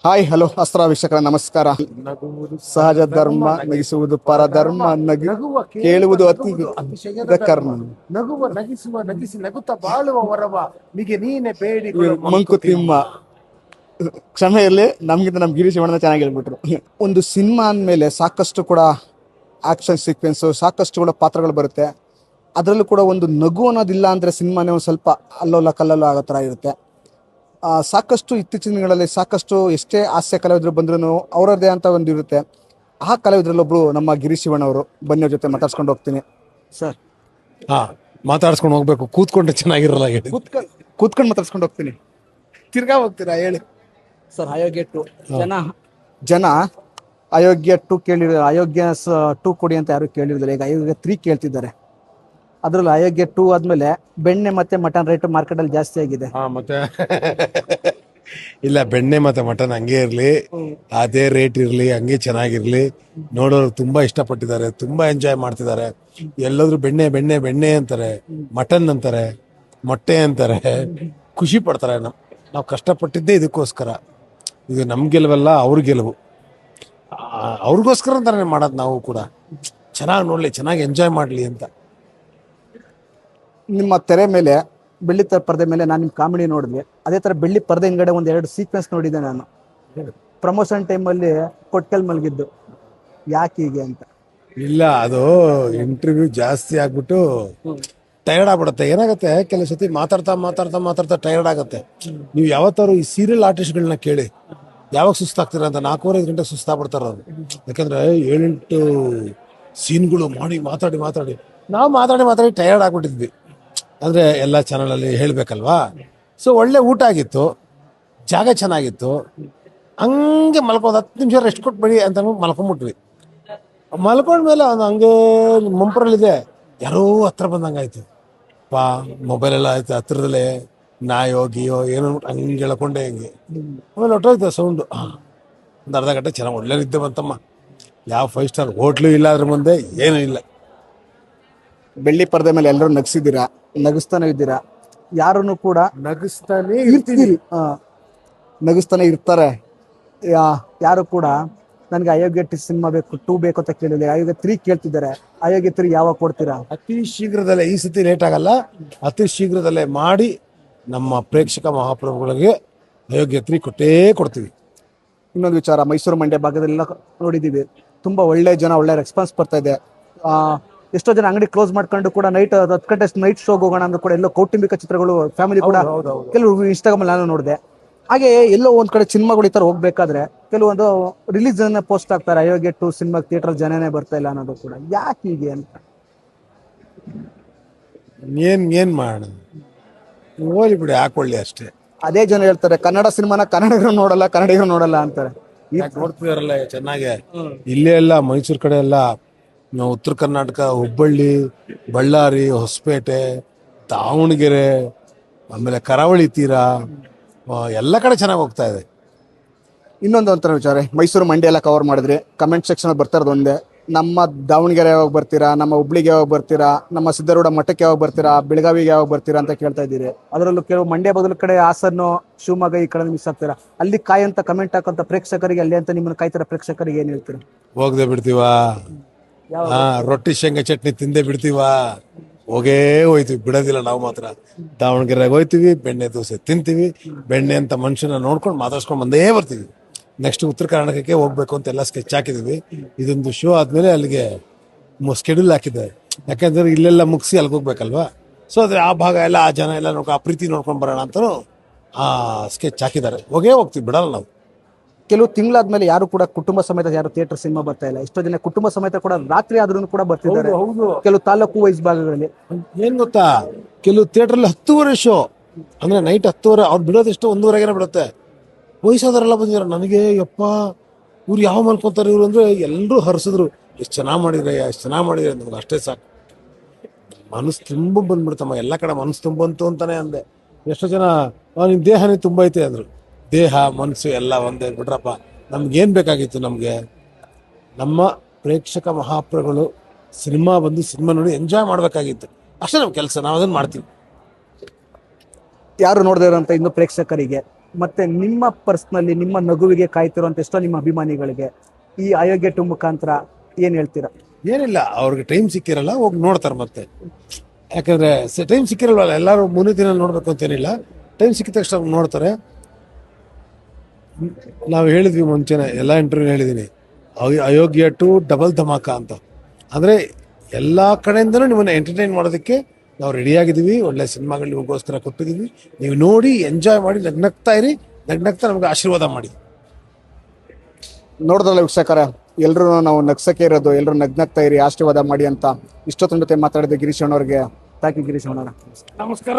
Hi hello ಅಸ್ತ್ರ ವೀಕ್ಷಕರ ನಮಸ್ಕಾರ. ನಗುವುದು ಸಹಜ ಧರ್ಮ ನಗಿಸುವುದು ಪರಧರ್ಮ, ನಗುವ ಕೇಳುವುದು ಅತಿ ಅತಿಶಯದ ಕರ್ಮ. ನಗುವ ನಗಿಸುವ ನಗಿಸಿ ನಗುತ್ತಾ ಬಾಳುವ ವರವ ಮಿಗೆ ನೀನೆ ಬೇಡಿಗಳು ಮಂಕುತಿಮ್ಮ. ಕ್ಷಮೆ ಇರಲಿ, ನಮ್ಗಿಂತ ನಮ್ ಗಿರೀಶ್ ಅಣ್ಣ ಚೆನ್ನಾಗಿ ಹೇಳ್ಬಿಟ್ರು. ಒಂದು ಸಿನಿಮಾ ಅಂದಮೇಲೆ ಸಾಕಷ್ಟು ಕೂಡ ಆಕ್ಷನ್ ಸೀಕ್ವೆನ್ಸ್, ಸಾಕಷ್ಟು ಕೂಡ ಪಾತ್ರಗಳು ಬರುತ್ತೆ. ಅದರಲ್ಲೂ ಕೂಡ ಒಂದು ನಗು ಅನ್ನೋದಿಲ್ಲ ಅಂದ್ರೆ ಸಿನಿಮಾನೇ ಒಂದು ಸ್ವಲ್ಪ ಅಲ್ಲೋಲ ಕಲ್ಲೋಲ ಆಗೋ ಥರ ಇರುತ್ತೆ. ಸಾಕಷ್ಟು ಇತ್ತೀಚಿನ ದಿನಗಳಲ್ಲಿ ಸಾಕಷ್ಟು ಎಷ್ಟೇ ಹಾಸ್ಯ ಕಲಾವಿದರು ಬಂದ್ರೂ ಅವರದ್ದೇ ಅಂತ ಒಂದು ಇರುತ್ತೆ. ಆ ಕಲಾವಿದರಲ್ಲೊಬ್ರು ನಮ್ಮ ಗಿರೀಶ್ ಶಿವಣ್ಣವರು. ಬನ್ನಿ ಅವ್ರ ಜೊತೆ ಮಾತಾಡ್ಸ್ಕೊಂಡು ಹೋಗ್ತೀನಿ. ಸರ್, ಹಾ, ಮಾತಾಡ್ಸ್ಕೊಂಡು ಹೋಗ್ಬೇಕು, ಕೂತ್ಕೊಂಡ್ರೆ ಚೆನ್ನಾಗಿರಲ್ಲ. ಹೇಳಿ, ಕೂತ್ಕೊಂಡು ಮಾತಾಡ್ಸ್ಕೊಂಡು ಹೋಗ್ತೀನಿ. ತಿರ್ಗಾ ಹೋಗ್ತೀರಾ ಹೇಳಿ. ಸರ್, ಅಯೋಗ್ಯ 2 ಜನ ಅಯೋಗ್ಯ 2 ಕೇಳಿರೋ, ಅಯೋಗ್ಯ 2 ಕೊಡಿ ಅಂತ ಯಾರು ಕೇಳಿರೋದಿಲ್ಲ. ಈಗ ಅಯೋಗ್ಯ 3 ಕೇಳ್ತಿದ್ದಾರೆ. ಅದ್ರಲ್ಲಿ ಅಯೋಗ್ಯ 2 ಆದ್ಮೇಲೆ ಬೆಣ್ಣೆ ಮತ್ತೆ ಮಟನ್ ರೇಟ್ ಮಾರ್ಕೆಟ್ ಅಲ್ಲಿ ಜಾಸ್ತಿ ಆಗಿದೆ. ಮತ್ತೆ ಇಲ್ಲ, ಬೆಣ್ಣೆ ಮತ್ತೆ ಮಟನ್ ಹಂಗೆ ಇರ್ಲಿ, ಅದೇ ರೇಟ್ ಇರ್ಲಿ, ಹಂಗೆ ಚೆನ್ನಾಗಿರ್ಲಿ. ನೋಡೋರು ತುಂಬಾ ಇಷ್ಟಪಟ್ಟಿದ್ದಾರೆ, ತುಂಬಾ ಎಂಜಾಯ್ ಮಾಡ್ತಿದ್ದಾರೆ. ಎಲ್ಲಾದ್ರೂ ಬೆಣ್ಣೆ ಬೆಣ್ಣೆ ಬೆಣ್ಣೆ ಅಂತಾರೆ, ಮಟನ್ ಅಂತಾರೆ, ಮೊಟ್ಟೆ ಅಂತಾರೆ, ಖುಷಿ ಪಡ್ತಾರೆ. ನಾವು ಕಷ್ಟಪಟ್ಟಿದ್ದೇ ಇದಕ್ಕೋಸ್ಕರ. ಇದು ನಮ್ ಗೆಲುವಲ್ಲ, ಅವ್ರ ಗೆಲುವು. ಅವ್ರಿಗೋಸ್ಕರ ಅಂತಾನೆ ಮಾಡೋದು. ನಾವು ಕೂಡ ಚೆನ್ನಾಗಿ ನೋಡ್ಲಿ, ಚೆನ್ನಾಗಿ ಎಂಜಾಯ್ ಮಾಡ್ಲಿ ಅಂತ. ನಿಮ್ಮ ತೆರೆ ಮೇಲೆ, ಬೆಳ್ಳಿ ಪರದೆ ಮೇಲೆ ನಾನು ನಿಮ್ಮ ಕಾಮಿಡಿ ನೋಡಿದ್ವಿ. ಅದೇ ತರ ಬೆಳ್ಳಿ ಪರದೆ ಹಿಂಗಡೆ ಒಂದ್ 2 ಸೀಕ್ವೆನ್ಸ್ ನೋಡಿದ್ದೆ ನಾನು. ಪ್ರಮೋಷನ್ ಟೈಮಲ್ಲಿ ಕೊಟ್ಕಲ್ ಮಲಗಿದ್ದು ಯಾಕೆ ಹೀಗೆ ಅಂತ. ಇಲ್ಲ, ಅದು ಇಂಟರ್ವ್ಯೂ ಜಾಸ್ತಿ ಆಗ್ಬಿಟ್ಟು ಟೈರ್ಡ್ ಆಗ್ಬಿಡುತ್ತೆ. ಏನಾಗುತ್ತೆ, ಕೆಲವು ಸತಿ ಮಾತಾಡ್ತಾ ಮಾತಾಡ್ತಾ ಮಾತಾಡ್ತಾ ಟೈರ್ಡ್ ಆಗುತ್ತೆ. ನೀವು ಯಾವತ್ತಾರು ಈ ಸೀರಿಯಲ್ ಆರ್ಟಿಸ್ಟ್ಗಳನ್ನ ಕೇಳಿ, ಯಾವಾಗ ಸುಸ್ತಾಗ್ತೀರ ಅಂತ. 4:30 ಗಂಟೆಗೆ ಸುಸ್ತಾಗ್ಬಿಡ್ತಾರ ಅವ್ರು. ಯಾಕಂದ್ರೆ 7-8 ಸೀನ್ಗಳು ಮಾಡಿ ಮಾತಾಡಿ ಮಾತಾಡಿ ನಾವು ಮಾತಾಡಿ ಮಾತಾಡಿ ಟೈರ್ಡ್ ಆಗ್ಬಿಟ್ಟಿದ್ವಿ. ಅಂದ್ರೆ ಎಲ್ಲ ಚಾನಲಲ್ಲಿ ಹೇಳ್ಬೇಕಲ್ವಾ. ಸೊ ಒಳ್ಳೆ ಊಟ ಆಗಿತ್ತು, ಜಾಗ ಚೆನ್ನಾಗಿತ್ತು. ಹಂಗೆ ಮಲ್ಕೊಂಡು 10 ನಿಮಿಷ ರೆಸ್ಟ್ ಕೊಟ್ಬಿಡಿ ಅಂತ ಮಲ್ಕೊಂಡ್ಬಿಟ್ವಿ. ಮಲ್ಕೊಂಡ್ಮೇಲೆ ಅವ್ನು ಹಂಗೆ ಮುಂಪರಲ್ಲಿದೆ, ಯಾರೋ ಹತ್ರ ಬಂದಂಗಾಯ್ತು. ಮೊಬೈಲ್ ಎಲ್ಲ ಆಯ್ತು ಹತ್ರದಲ್ಲೇ, ನಾಯೋ ಗೀಯೋ ಏನೋ ಹಂಗೆ ಹೇಳ್ಕೊಂಡೆ ಹಿಂಗೆ. ಆಮೇಲೆ ಹೊಟ್ಟೋಯ್ತು ಸೌಂಡು. ಒಂದು ಅರ್ಧ ಗಂಟೆ ಚೆನ್ನಾಗಿ ಒಳ್ಳೆ ನಿದ್ದೆ ಬಂತಮ್ಮ. ಯಾವ 5 ಸ್ಟಾರ್ ಹೋಟ್ಲು ಇಲ್ಲ ಅದ್ರ ಮುಂದೆ, ಏನೂ ಇಲ್ಲ. ಬೆಳ್ಳಿ ಪರದೆ ಮೇಲೆ ಎಲ್ಲರೂ ನಗಿಸಿದ್ದೀರಾ, ನಗಿಸ್ತಾನೆ ಇದ್ದೀರಾ. ಯಾರನ್ನು ಕೂಡ ನಗಿಸ್ತಾನೆ ಇರ್ತೀರಿ, ನಗಿಸ್ತಾನೆ ಇರ್ತಾರೆ. ಯಾರು ಕೂಡ ನನಗೆ ಅಯೋಗ್ಯ ಸಿನಿಮಾ ಬೇಕು, 2 ಬೇಕು ಅಂತ ಕೇಳಿದ್ರೆ ಅಯೋಗ್ಯ 3 ಕೇಳ್ತಿದ್ದಾರೆ. ಅಯೋಗ್ಯ 3 ಯಾವಾಗ ಕೊಡ್ತೀರಾ? ಅತಿ ಶೀಘ್ರದಲ್ಲೇ, ಈ ಸತಿ ಲೇಟ್ ಆಗಲ್ಲ, ಅತಿ ಶೀಘ್ರದಲ್ಲೇ ಮಾಡಿ ನಮ್ಮ ಪ್ರೇಕ್ಷಕ ಮಹಾಪ್ರಭುಗಳಿಗೆ ಅಯೋಗ್ಯ 3 ಕೊಟ್ಟೇ ಕೊಡ್ತೀವಿ. ಇನ್ನೊಂದು ವಿಚಾರ, ಮೈಸೂರು ಮಂಡ್ಯ ಭಾಗದಲ್ಲೆಲ್ಲ ನೋಡಿದ್ದೀವಿ, ತುಂಬಾ ಒಳ್ಳೆ ಜನ, ಒಳ್ಳೆ ರೆಸ್ಪಾನ್ಸ್ ಬರ್ತಾ ಇದೆ. ಎಷ್ಟೋ ಜನ ಅಂಗಡಿ ಕ್ಲೋಸ್ ಮಾಡ್ಕೊಂಡು ಕೂಡ ನೈಟ್ 10 ಗಂಟೆ ನೈಟ್ ಶೋಗೆ ಹೋಗೋಣ ಅಂದ ಕೂಡ ಎಲ್ಲೋ ಕೌಟುಂಬಿಕ ಚಿತ್ರಗಳು ಫ್ಯಾಮಿಲಿ ಕೂಡ ಕೆಲವು ಇನ್ಸ್ಟಾಗ್ರಾಮ್ ನಾನು ನೋಡಿದೆ. ಹಾಗೆ ಎಲ್ಲೋ ಒಂದ್ ಕಡೆ ಸಿನಿಮಾಗಳು ಈ ತರ ಹೋಗ್ಬೇಕಾದ್ರೆ ಕೆಲವೊಂದು ರಿಲೀಸ್ ಪೋಸ್ಟ್ ಆಗ್ತಾರೆ, ಅಯೋಗ್ಯ 2 ಸಿನಿಮಾ ಥಿಯೇಟರ್ ಜನನೇ ಬರ್ತಾ ಇಲ್ಲ ಅನ್ನೋದು ಕೂಡ. ಯಾಕೆ ಹೀಗೆ ಅಂತ. ಏನ್ ಮಾಡೋಣ, ಹೋಲಿ ಬಿಡಿ, ಹಾಕೊಳ್ಳಿ ಅಷ್ಟೇ. ಅದೇ ಜನ ಹೇಳ್ತಾರೆ ಕನ್ನಡ ಸಿನಿಮಾನ ಕನ್ನಡಿಗರು ನೋಡಲ್ಲ, ಕನ್ನಡಿಗರು ನೋಡಲ್ಲ ಅಂತಾರೆ. ನೋಡ್ತಿದಾರಲ್ಲ ಚೆನ್ನಾಗೆ. ಇಲ್ಲೇ ಎಲ್ಲ ಮೈಸೂರು ಕಡೆ ಎಲ್ಲ, ಉತ್ತರ ಕರ್ನಾಟಕ, ಹುಬ್ಬಳ್ಳಿ, ಬಳ್ಳಾರಿ, ಹೊಸಪೇಟೆ, ದಾವಣಗೆರೆ, ಆಮೇಲೆ ಕರಾವಳಿ ತೀರ, ಎಲ್ಲ ಕಡೆ ಚೆನ್ನಾಗಿ ಹೋಗ್ತಾ ಇದೆ. ಇನ್ನೊಂದು ಒಂಥರ ವಿಚಾರ, ಮೈಸೂರು ಮಂಡ್ಯ ಎಲ್ಲ ಕವರ್ ಮಾಡಿದ್ರಿ. ಕಮೆಂಟ್ ಸೆಕ್ಷನ್ ಬರ್ತಾ ಇರೋದು ಒಂದೇ, ನಮ್ಮ ದಾವಣಗೆರೆ ಯಾವಾಗ ಬರ್ತೀರಾ, ನಮ್ಮ ಹುಬ್ಳಿಗೆ ಯಾವಾಗ ಬರ್ತೀರಾ, ನಮ್ಮ ಸಿದ್ಧಾರೂಢ ಮಠಕ್ಕೆ ಯಾವಾಗ ಬರ್ತೀರಾ, ಬೆಳಗಾವಿಗೆ ಯಾವಾಗ ಬರ್ತೀರಾ ಅಂತ ಕೇಳ್ತಾ ಇದ್ದೀರಿ. ಅದರಲ್ಲೂ ಕೆಲವು ಮಂಡ್ಯ ಬದಲು ಕಡೆ ಹಾಸನ್ನು, ಶಿವಮೊಗ್ಗ ಈ ಕಡೆ ಮಿಸ್ ಆಗ್ತೀರಾ. ಅಲ್ಲಿ ಕಾಯಂತ ಕಮೆಂಟ್ ಹಾಕಂತ ಪ್ರೇಕ್ಷಕರಿಗೆ, ಅಲ್ಲಿ ಅಂತ ನಿಮ್ಮನ್ನ ಕಾಯ್ತಾರ ಪ್ರೇಕ್ಷಕರಿಗೆ ಏನ್ ಹೇಳ್ತೀರಾ? ಹೋಗದೆ ಬಿಡ್ತೀವಾ? ರೊಟ್ಟಿ ಶೇಂಗಾ ಚಟ್ನಿ ತಿಂದೇ ಬಿಡ್ತೀವಾ? ಹೋಗೇ ಹೋಯ್ತೀವಿ, ಬಿಡೋದಿಲ್ಲ ನಾವು ಮಾತ್ರ. ದಾವಣಗೆರೆಗೆ ಹೋಯ್ತೀವಿ, ಬೆಣ್ಣೆ ದೋಸೆ ತಿಂತೀವಿ, ಬೆಣ್ಣೆ ಅಂತ ಮನುಷ್ಯನ ನೋಡ್ಕೊಂಡು ಮಾತಾಡ್ಸ್ಕೊಂಡು ಬಂದೇ ಬರ್ತೀವಿ. ನೆಕ್ಸ್ಟ್ ಉತ್ತರ ಕರ್ನಾಟಕಕ್ಕೆ ಹೋಗ್ಬೇಕು ಅಂತ ಎಲ್ಲ ಸ್ಕೆಚ್ ಹಾಕಿದೀವಿ. ಇದೊಂದು ಶೋ ಆದ್ಮೇಲೆ ಅಲ್ಲಿಗೆ ಸ್ಕೆಡ್ಯೂಲ್ ಹಾಕಿದ್ದಾರೆ. ಯಾಕಂದ್ರೆ ಇಲ್ಲೆಲ್ಲ ಮುಗಿಸಿ ಅಲ್ಲಿಗೆ ಹೋಗ್ಬೇಕಲ್ವಾ. ಸೊ ಅದ್ರ ಆ ಭಾಗ ಎಲ್ಲ, ಆ ಜನ ಎಲ್ಲ ಆ ಪ್ರೀತಿ ನೋಡ್ಕೊಂಡು ಬರೋಣ ಅಂತ ಆ ಸ್ಕೆಚ್ ಹಾಕಿದ್ದಾರೆ. ಹೋಗ್ತೀವಿ, ಬಿಡಲ್ಲ ನಾವು. ಕೆಲವು ತಿಂಗಳಾದ್ಮೇಲೆ ಯಾರು ಕೂಡ ಕುಟುಂಬ ಸಮೇತ ಯಾರು ಥಿಯೇಟರ್ ಸಿನಿಮಾ ಬರ್ತಾ ಇಲ್ಲ. ಎಷ್ಟೋ ಜನ ಕುಟುಂಬ ಸಮೇತ ಕೂಡ ರಾತ್ರಿ ಆದ್ರೂ ಕೂಡ ಬರ್ತಿದ್ದಾರೆ. ಕೆಲವು ತಾಲೂಕು ವೈಸ್ ಭಾಗಗಳಲ್ಲಿ ಏನ್ ಗೊತ್ತಾ, ಕೆಲವು ಥಿಯೇಟರ್ 10:30 ಶೋ, ಅಂದ್ರೆ ನೈಟ್ 10:30. ಅವ್ರು ಬಿಡೋದೆಷ್ಟು 1:30 ಬಿಡುತ್ತೆ. ವಯಸ್ಸಾದವರೆಲ್ಲ ಬಂದಿದ್ದಾರೆ. ನನಗೆ ಯಪ್ಪ, ಇವ್ರು ಯಾವ ಮಲ್ಕೊಂತಾರೆ ಇವ್ರು ಅಂದ್ರೆ ಎಲ್ಲರೂ ಹರಿಸಿದ್ರು. ಎಷ್ಟು ಚೆನ್ನಾಗಿ ಮಾಡಿದ್ರೆ, ಎಷ್ಟು ಚೆನ್ನಾಗಿ ಮಾಡಿದ್ರೆ, ನಮ್ಗೆ ಅಷ್ಟೇ ಸಾಕು. ಮನಸ್ಸು ತುಂಬ ಬಂದ್ಬಿಡ್ತಮ್ಮ, ಎಲ್ಲ ಕಡೆ ಮನಸ್ಸು ತುಂಬಂತು ಅಂತಾನೆ ಅಂದೆ. ಎಷ್ಟೋ ಜನ ನಿಮ್ ದೇಹನೇ ತುಂಬ ಐತೆ ಅಂದ್ರು. ದೇಹ ಮನಸ್ಸು ಎಲ್ಲ ಒಂದೇ ಬಿಡ್ರಪ್ಪ. ನಮ್ಗೇನ್ ಬೇಕಾಗಿತ್ತು? ನಮ್ಗೆ ನಮ್ಮ ಪ್ರೇಕ್ಷಕ ಮಹಾಪ್ರಭುಗಳು ಸಿನಿಮಾ ಬಂದು ಸಿನಿಮಾ ನೋಡಿ ಎಂಜಾಯ್ ಮಾಡ್ಬೇಕಾಗಿತ್ತು ಅಷ್ಟೇ ನಮ್ಮ ಕೆಲಸ. ನಾವು ಅದನ್ನ ಮಾಡ್ತೀವಿ. ಯಾರು ನೋಡದೇ ಇರೋಂಥ ಇನ್ನು ಪ್ರೇಕ್ಷಕರಿಗೆ ಮತ್ತೆ ನಿಮ್ಮ ಪರ್ಸ್ನಲ್ಲಿ ನಿಮ್ಮ ನಗುವಿಗೆ ಕಾಯ್ತಿರುವಂತ ಎಷ್ಟೋ ನಿಮ್ಮ ಅಭಿಮಾನಿಗಳಿಗೆ ಈ ಅಯೋಗ್ಯ ಟು ಮುಖಾಂತರ ಏನ್ ಹೇಳ್ತೀರಾ? ಏನಿಲ್ಲ, ಅವ್ರಿಗೆ ಟೈಮ್ ಸಿಕ್ಕಿರಲ್ಲ, ಹೋಗಿ ನೋಡ್ತಾರೆ ಮತ್ತೆ. ಯಾಕಂದ್ರೆ ಟೈಮ್ ಸಿಕ್ಕಿರಲ್ವಲ್ಲ, ಎಲ್ಲರೂ ಮುಂದಿನ ದಿನ ನೋಡ್ಬೇಕು ಅಂತೇನಿಲ್ಲ, ಟೈಮ್ ಸಿಕ್ಕಿದ ತಕ್ಷಣ ನೋಡ್ತಾರೆ. ನಾವು ಹೇಳಿದ್ವಿ ಮುಂಚೆನೆ, ಎಲ್ಲ ಇಂಟರ್ವ್ಯೂ ಹೇಳಿದೀನಿ, ಅಯೋಗ್ಯ ಟು ಡಬಲ್ ಧಮಾಕ ಅಂತ. ಅಂದ್ರೆ ಎಲ್ಲಾ ಕಡೆಯಿಂದನೂ ನಿಮ್ಮನ್ನ ಎಂಟರ್ಟೈನ್ ಮಾಡೋದಕ್ಕೆ ನಾವು ರೆಡಿ ಆಗಿದ್ದೀವಿ. ಒಳ್ಳೆ ಸಿನಿಮಾಗಳು ನಿಮಗೋಸ್ಕರ ಕೊಟ್ಟಿದ್ದೀವಿ. ನೀವು ನೋಡಿ ಎಂಜಾಯ್ ಮಾಡಿ, ನಗ್ನಗ್ತಾ ಇರಿ, ನಗ್ನಗ್ತಾ ನಮ್ಗೆ ಆಶೀರ್ವಾದ ಮಾಡಿ. ನೋಡಿದ್ರಲ್ಲ ವೀಕ್ಷಕರ, ಎಲ್ರು ನಾವು ನಗ್ಸಕ್ಕೆ ಇರೋದು, ಎಲ್ರು ನಗ್ನಗ್ತಾ ಇರಿ, ಆಶೀರ್ವಾದ ಮಾಡಿ ಅಂತ ಇಷ್ಟೊತ್ತೊಂದು ಜೊತೆ ಮಾತಾಡಿದ ಗಿರೀಶ್ ಅಣ್ಣವ್ರಿಗೆ ಥ್ಯಾಂಕ್ ಯು ಗಿರೀಶ್ ಅಣ್ಣ. ನಮಸ್ಕಾರ.